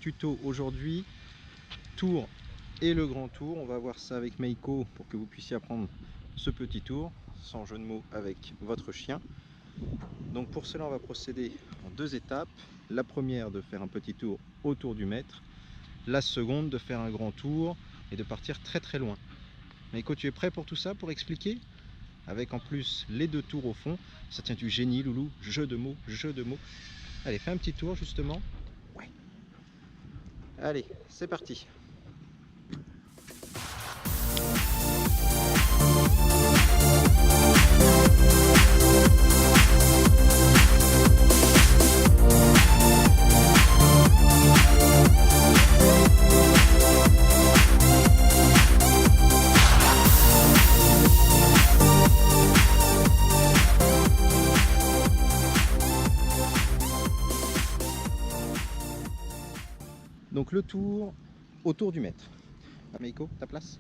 tuto aujourd'hui, tour et le grand tour. On va voir ça avec Meiko pour que vous puissiez apprendre ce petit tour, sans jeu de mots, avec votre chien. Donc pour cela, on va procéder en 2 étapes. La première, de faire un petit tour autour du maître. La seconde, de faire un grand tour et de partir très très loin. Meiko, tu es prêt pour tout ça, pour expliquer? Avec en plus les 2 tours au fond. Ça tient du génie, loulou. Jeu de mots, jeu de mots. Allez, fais un petit tour justement. Ouais. Allez, c'est parti. Donc le tour autour du maître. Meiko, ta place?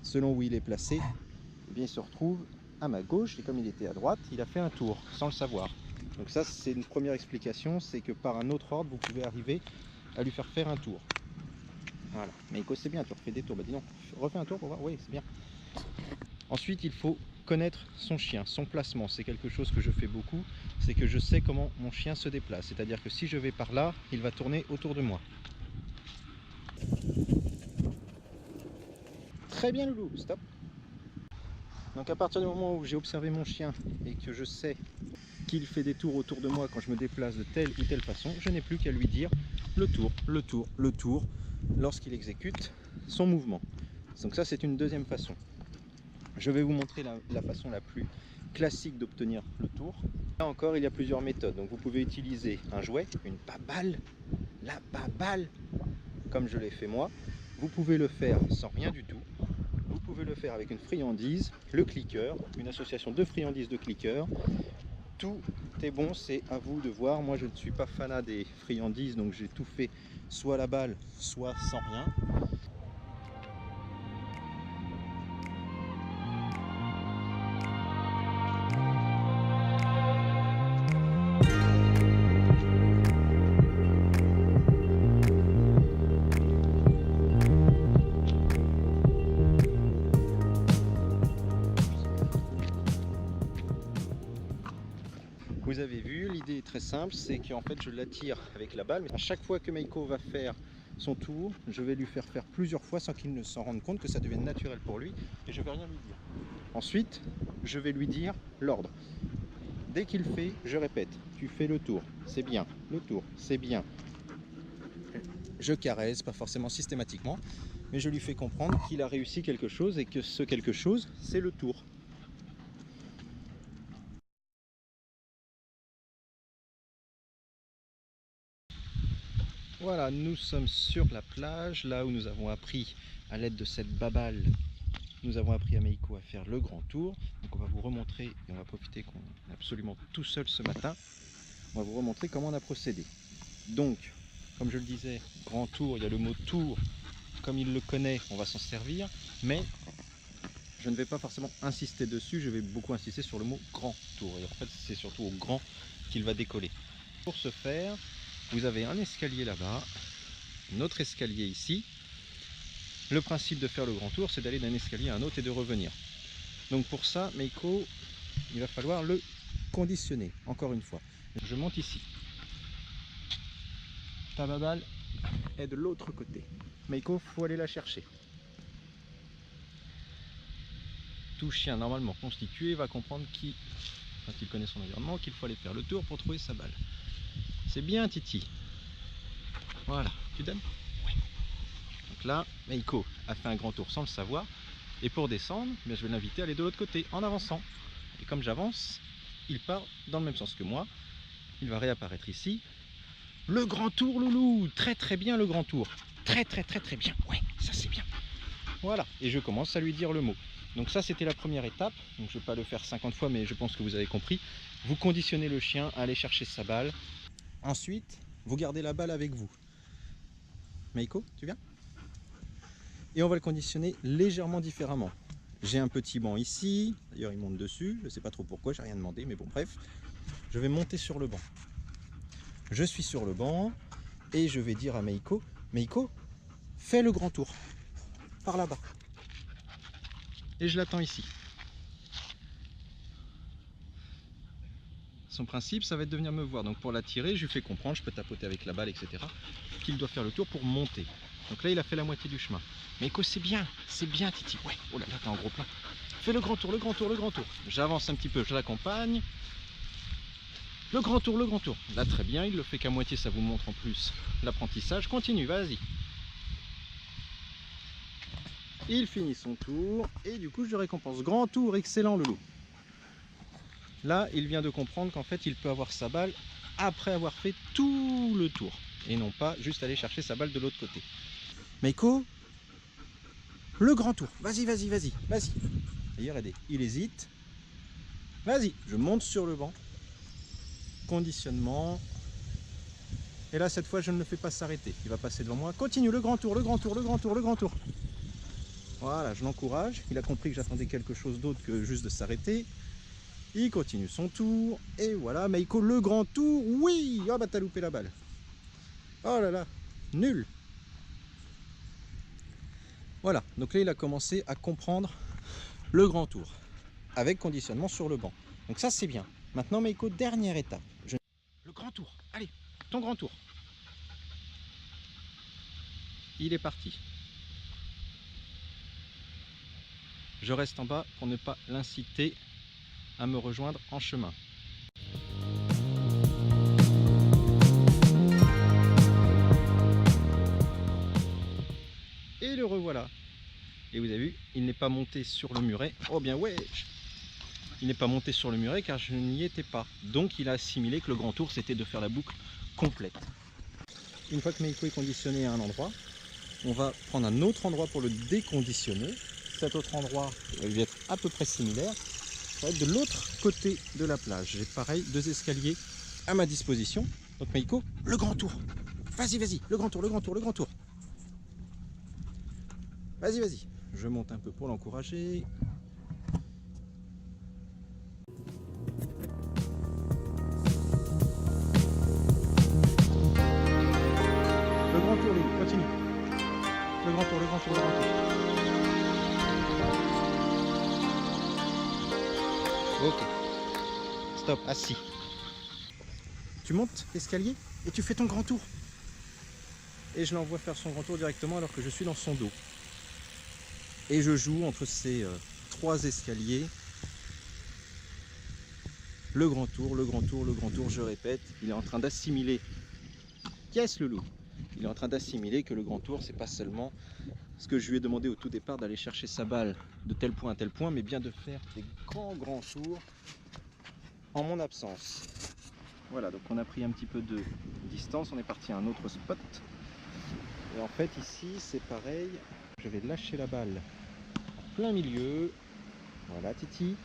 Selon où il est placé, eh bien, il se retrouve à ma gauche, et comme il était à droite, il a fait un tour sans le savoir. Donc ça, c'est une première explication, c'est que par un autre ordre, vous pouvez arriver à lui faire faire un tour. Voilà. Meiko, c'est bien, tu refais des tours. Bah dis donc, refais un tour pour voir. Oui, c'est bien. Ensuite, il faut connaître son chien, son placement. C'est quelque chose que je fais beaucoup, c'est que je sais comment mon chien se déplace. C'est-à-dire que si je vais par là, il va tourner autour de moi. Très bien, loulou, stop. Donc à partir du moment où j'ai observé mon chien et que je sais qu'il fait des tours autour de moi quand je me déplace de telle ou telle façon, je n'ai plus qu'à lui dire le tour, le tour, le tour lorsqu'il exécute son mouvement. Donc ça, c'est une deuxième façon. Je vais vous montrer la façon la plus classique d'obtenir le tour. Là encore, il y a plusieurs méthodes. Donc vous pouvez utiliser un jouet, une baballe, la baballe, comme je l'ai fait moi. Vous pouvez le faire sans rien du tout. Vous pouvez le faire avec une friandise, le clicker, une association de friandises de clicker. Tout est bon, c'est à vous de voir. Moi, je ne suis pas fanat des friandises, donc j'ai tout fait soit à la balle, soit sans rien. Vous avez vu, l'idée est très simple, c'est qu'en fait je l'attire avec la balle. Mais à chaque fois que Meiko va faire son tour, je vais lui faire faire plusieurs fois sans qu'il ne s'en rende compte, que ça devienne naturel pour lui, et je ne vais rien lui dire. Ensuite, je vais lui dire l'ordre. Dès qu'il fait, je répète, tu fais le tour, c'est bien, le tour, c'est bien. Je caresse, pas forcément systématiquement, mais je lui fais comprendre qu'il a réussi quelque chose et que ce quelque chose, c'est le tour. Voilà, nous sommes sur la plage, là où nous avons appris à l'aide de cette baballe, nous avons appris à Meiko à faire le grand tour. Donc on va vous remontrer, et on va profiter qu'on est absolument tout seul ce matin, on va vous remontrer comment on a procédé. Donc, comme je le disais, grand tour, il y a le mot tour, comme il le connaît, on va s'en servir, mais je ne vais pas forcément insister dessus, je vais beaucoup insister sur le mot grand tour. Et en fait, c'est surtout au grand qu'il va décoller. Pour ce faire, vous avez un escalier là-bas, un autre escalier ici. Le principe de faire le grand tour, c'est d'aller d'un escalier à un autre et de revenir. Donc pour ça, Meiko, il va falloir le conditionner, encore une fois. Je monte ici. Ta baballe est de l'autre côté. Meiko, il faut aller la chercher. Tout chien normalement constitué va comprendre quand il connaît son environnement, qu'il faut aller faire le tour pour trouver sa balle. C'est bien, Titi. Voilà, tu donnes? Oui. Donc là, Meiko a fait un grand tour sans le savoir. Et pour descendre, je vais l'inviter à aller de l'autre côté, en avançant. Et comme j'avance, il part dans le même sens que moi. Il va réapparaître ici. Le grand tour, loulou! Très très bien le grand tour. Très très très très bien. Ouais, ça c'est bien. Voilà, et je commence à lui dire le mot. Donc ça, c'était la première étape. Donc je ne vais pas le faire 50 fois, mais je pense que vous avez compris. Vous conditionnez le chien à aller chercher sa balle. Ensuite, vous gardez la balle avec vous. Meiko, tu viens? Et on va le conditionner légèrement différemment. J'ai un petit banc ici, d'ailleurs il monte dessus, je ne sais pas trop pourquoi, j'ai rien demandé, mais bon bref. Je vais monter sur le banc. Je suis sur le banc Et je vais dire à Meiko, Meiko, fais le grand tour. Par là-bas. Et je l'attends ici. Son principe, ça va être de venir me voir. Donc pour l'attirer, je lui fais comprendre, je peux tapoter avec la balle, etc. qu'il doit faire le tour pour monter. Donc là, il a fait la moitié du chemin. Meiko, c'est bien, Titi. Ouais, oh là là, t'as un gros plan. Fais le grand tour, le grand tour, le grand tour. J'avance un petit peu, je l'accompagne. Le grand tour, le grand tour. Là, très bien, il le fait qu'à moitié, ça vous montre en plus l'apprentissage. Continue, vas-y. Il finit son tour et du coup, je le récompense. Grand tour, excellent, Loulou. Là, il vient de comprendre qu'en fait, il peut avoir sa balle après avoir fait tout le tour. Et non pas juste aller chercher sa balle de l'autre côté. Meiko, le grand tour. Vas-y, vas-y, vas-y, vas-y. D'ailleurs, regardez, il hésite. Vas-y, je monte sur le banc. Conditionnement. Et là, cette fois, je ne le fais pas s'arrêter. Il va passer devant moi. Continue, le grand tour, le grand tour, le grand tour, le grand tour. Voilà, je l'encourage. Il a compris que j'attendais quelque chose d'autre que juste de s'arrêter. Il continue son tour. Et voilà, Meiko, le grand tour. Oui! Ah bah t'as loupé la balle. Oh là là, nul. Voilà, donc là, il a commencé à comprendre le grand tour. Avec conditionnement sur le banc. Donc ça, c'est bien. Maintenant, Meiko, dernière étape. Le grand tour. Allez, ton grand tour. Il est parti. Je reste en bas pour ne pas l'inciter à me rejoindre en chemin. Et le revoilà. Et vous avez vu, il n'est pas monté sur le muret. Oh bien ouais, il n'est pas monté sur le muret car je n'y étais pas. Donc il a assimilé que le grand tour c'était de faire la boucle complète. Une fois que Meiko est conditionné à un endroit, on va prendre un autre endroit pour le déconditionner. Cet autre endroit va lui être à peu près similaire. Ça va être de l'autre côté de la plage. J'ai pareil 2 escaliers à ma disposition. Donc Meiko, le grand tour. Vas-y, vas-y, le grand tour, le grand tour, le grand tour. Vas-y, vas-y. Je monte un peu pour l'encourager. Le grand tour, Loulou, continue. Le grand tour, le grand tour, le grand tour. Ok. Stop, assis. Tu montes l'escalier et tu fais ton grand tour. Et je l'envoie faire son grand tour directement alors que je suis dans son dos. Et je joue entre ces 3 escaliers. Le grand tour, le grand tour, le grand tour, je répète. Il est en train d'assimiler. Qu'est-ce le loup? Il est en train d'assimiler que le grand tour, c'est pas seulement ce que je lui ai demandé au tout départ d'aller chercher sa balle de tel point à tel point, mais bien de faire des grands tours en mon absence. Voilà, donc on a pris un petit peu de distance, on est parti à un autre spot. Et en fait ici c'est pareil, je vais lâcher la balle en plein milieu. Voilà Titi,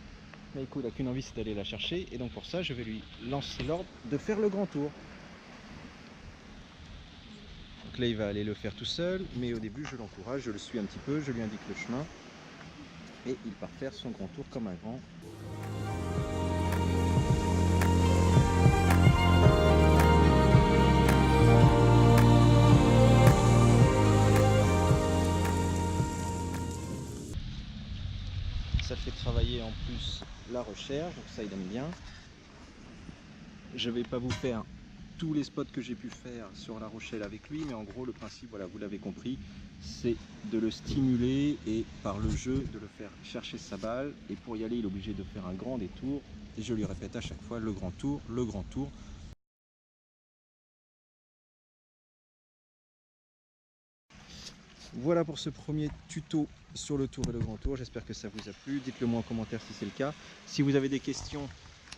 Meiko n'a qu'une envie, c'est d'aller la chercher. Et donc pour ça je vais lui lancer l'ordre de faire le grand tour. Donc là il va aller le faire tout seul, mais au début je l'encourage, je le suis un petit peu, je lui indique le chemin. Et il part faire son grand tour comme un grand. Ça fait travailler en plus la recherche, donc ça il aime bien. Je ne vais pas vous faire tous les spots que j'ai pu faire sur La Rochelle avec lui, mais en gros le principe, voilà, vous l'avez compris, c'est de le stimuler et par le jeu de le faire chercher sa balle. Et pour y aller, il est obligé de faire un grand détour. Et je lui répète à chaque fois le grand tour, le grand tour. Voilà pour ce premier tuto sur le tour et le grand tour. J'espère que ça vous a plu. Dites-le moi en commentaire si c'est le cas. Si vous avez des questions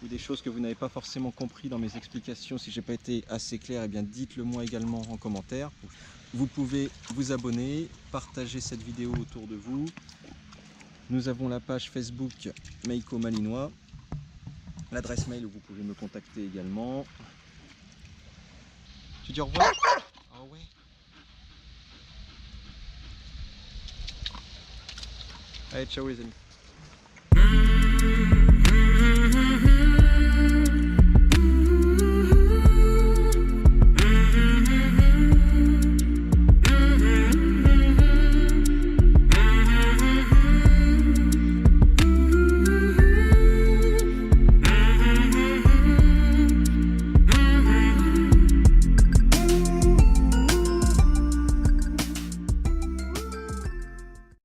ou des choses que vous n'avez pas forcément compris dans mes explications, si j'ai pas été assez clair, eh bien dites-le moi également en commentaire. Vous pouvez vous abonner, partager cette vidéo autour de vous. Nous avons la page Facebook Meiko Malinois, l'adresse mail où vous pouvez me contacter également. Tu dis au revoir? Ah ouais. Allez, ciao les amis.